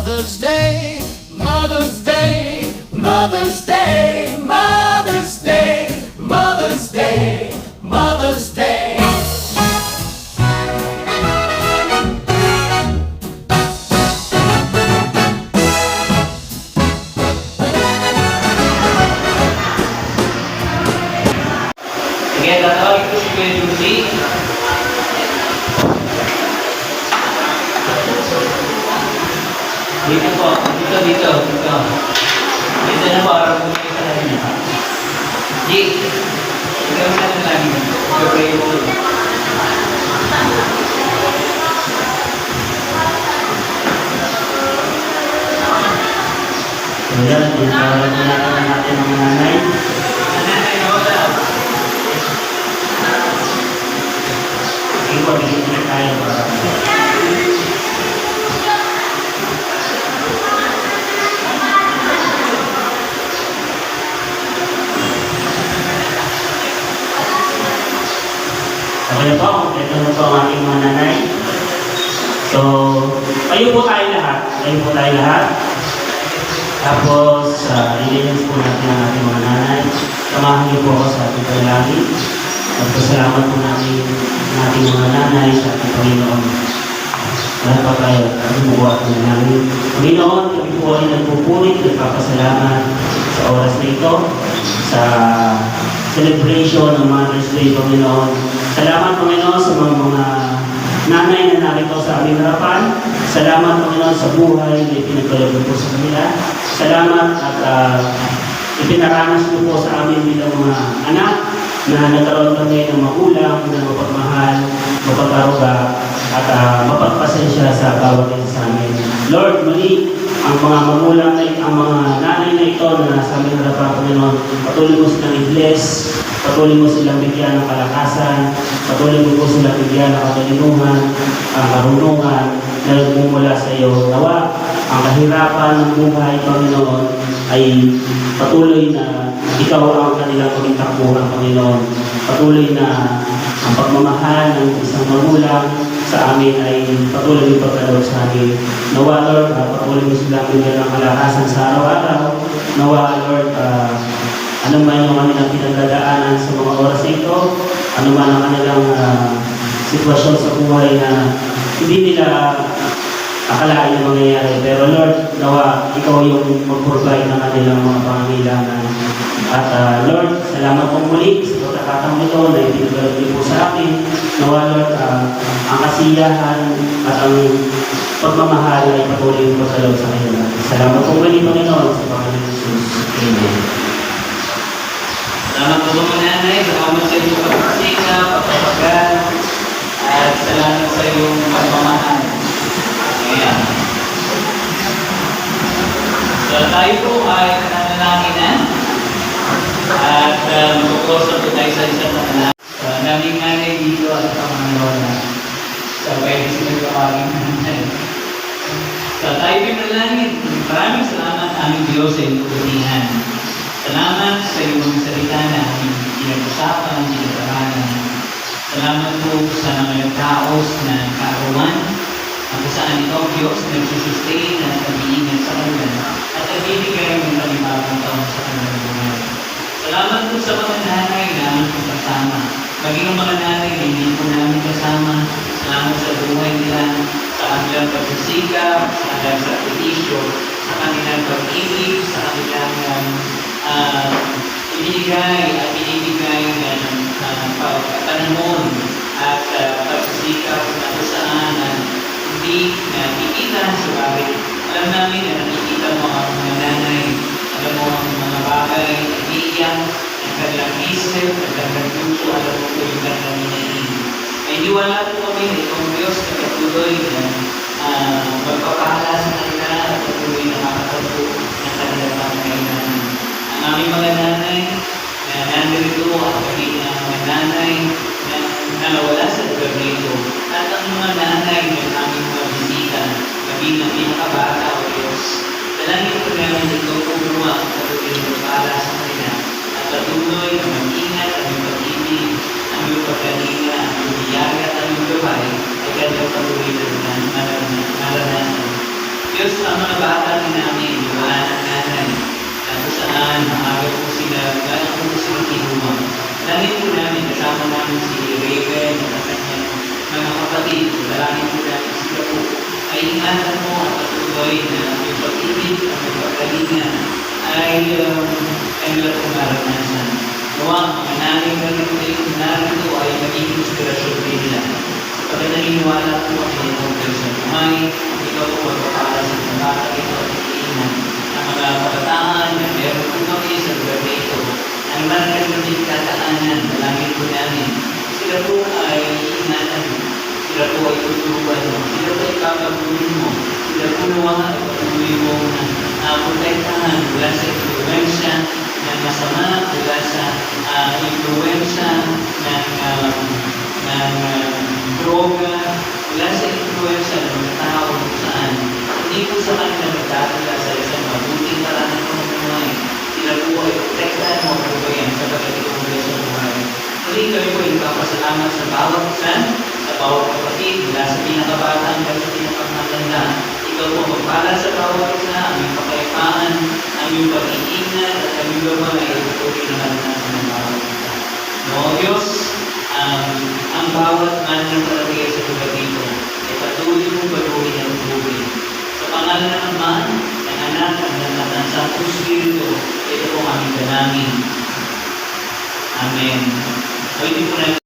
Mother's Day, Mother's Day, Mother's Day, Mother's Day, Mother's Day, Mother's Day. Sige, tatawagin ko si Kuya Judy. Dito po, dito. Dito na po, araw po kayo sa lalim niya. Di, ikaw sa lalim niya. Pag-pray po. Ayan, tinatawag na natin ang nanay. Nanay, wala. Sige po, bigyan na tayo para okay po, ito na po ang ating mga nanay. So, kayo po tayo lahat. Tapos, i-release po natin ang ating mga nanay. Samahan niyo po ako sa ating panalangin. Magpasalamat po natin ang ating mga nanay sa ating Panginoon. Lahat pa tayo, ating bubuhat po namin. Panginoon, kami po ay nagpupulit, nagpapasalamat sa oras na ito, sa celebration ng Mother's Day, Panginoon. Salamat, Panginoon, sa mga nanay na narito sa aming harapan. Salamat, Panginoon, sa buhay na ipinagkaloob po sa kanila. Salamat at ipinaranas niyo po sa amin bilang mga anak na nagkaroon kami ng magulang na mapagmahal, mapagkaruga, at mapagpasensya sa bawat isa sa amin. Lord, muli, ang mga magulang na ang mga nanay na ito na nasa aming harapan, Panginoon, patuloy mo silang i-bless, patuloy mo silang bigyan ng kalakasan, patuloy mo po silang bigyan ng katalinuhan, karunungan na nagmumula sa iyo. Nawa, ang kahirapan ng buhay, Panginoon, ay patuloy na ikaw ang kanilang maging takbuhan, Panginoon. Patuloy na ang pagmamahal ng isang magulang sa amin ay patuloy yung pagkaloob sa amin. Nawa, Lord, patuloy mo silang bigyan ng kalakasan sa araw-araw. Nawa, Lord, ano man yung kanilang pinagdadaanan sa mga oras na ito, ano man ang kanilang sitwasyon sa buhay na hindi nila akalain na mangyayari. Pero Lord, nawa, ikaw yung mag-provide ng kanilang mga pangangailangan. At Lord, salamat po muli sa pagkakataong ito na ibinagalob niyo po sa akin. Nawa, Lord, ang kasiyahan at ang pagmamahal ay patuloy yung pagkalob sa kanila. Salamat po muli, Panginoon, sa Panginoon Jesus. Amen. Salamat po mga nanay. Salamat sa iyong pagpasika, pagpapagal, at salamat sa iyong pagmamahal. Ayan. So tayo po ay nananalangin na. At mag-close na po tayo sa isang panalangin. So naming nanay dito at ang mga lola. So pwede sila kawagin nanay. So tayo po nanalangin. Maraming salamat aming Diyos sa iyong kabutihan. Salamat sa iyong mga salita na aming pinag-usapan, pinag-aralan. Salamat po sa mga taos na kaarawan kung saan ikaw, Diyos, nagsusustain at nag-iingat sa kanila at nagbibigay ng panibagong taon sa kanilang buhay. Salamat po sa mga nanay na aming kasama. Maging ang mga nanay na hindi po namin kasama. Salamat sa buhay nila, sa kanilang pagsisikap, sa kanilang sakripisyo, sa kanilang pag-ibig, sa kanilang ibinigay at binibigay ng panahon at pagsisikap na kung saan hindi nakikita sa bagay. Alam namin na nakikita mo ang mga nanay, alam mo ang mga bagay, naiiyak, ang kanilang isip, ang kanilang puso, alam mo po yung kanilang hinahin. May niwala po kami na itong Diyos na patuloy na magpapahala sa kanila at patuloy na makatagpo ng kanilang pangangailangan. Ang aming mga nanay na nandito at maging mga nanay na nawala sa lugar nito at ang mga nanay na aming mga bisita maging ang pinakabata o Diyos. Dalangin ko namin ito kung luwa ang patuloy na para sa kanila at patuloy na mag-ingat ang iyong pag-ibig, ang iyong pagkalinga, ang iyong biyaya at ang iyong gabay ay kanyang patuloy na maranasan. Diyos, ang mga bata din namin, yung mga anak-nanay, na kung saan maaga po sila, gano'n po sila kinuha. Dalangin po namin, kasama namin si Raven at ang kanyang mga kapatid. Dalangin po namin sila po ay ingatan mo at patuloy na yung pag-ibig at yung pagkalingan ay nila po maranasan. Gawa, mga narito ay magiging inspirasyon din nila. Pagka naniniwala po kami ng Diyos na kumay, ikaw po magpapala sa mga bata ito at iinan ang mga kabataan na meron po kami sa lugar na ito. Ang markas ng kataanan, malangin po namin. Sila po ay iingatan mo. Sila po ay tuturuan mo. Sila po ay kakabulin mo. Sila po nawa ay patuloy mo na protektahan mula sa influensya ng masama, mula sa influensya ng droga, mula sa influensya ng mga tao kung saan. Hindi po sa kanila magdadala sa isang mabuting paraan ng pamumuhay. Sila po ay protektahan mo po ba yan sa pagkakitulog sa buhay. Muli kami po ay nagpapasalamat sa bawat isa, sa bawat kapatid, mula sa pinakabata hanggang sa pinakamatanda. Ikaw po magpala sa bawat isa, ang iyong kapayapaan, ang iyong pag-iingat, at ang iyong gabay ay patuloy na naranasan ng bawat isa. No, Diyos, ang bawat mananampalataya sa lugar dito ay patuloy mong baluhin ang tubig. Sa pangalan ng Ama, ng Anak, ng Santo Espiritu, ito po ang aming dalangin. Amen. So, hindi po na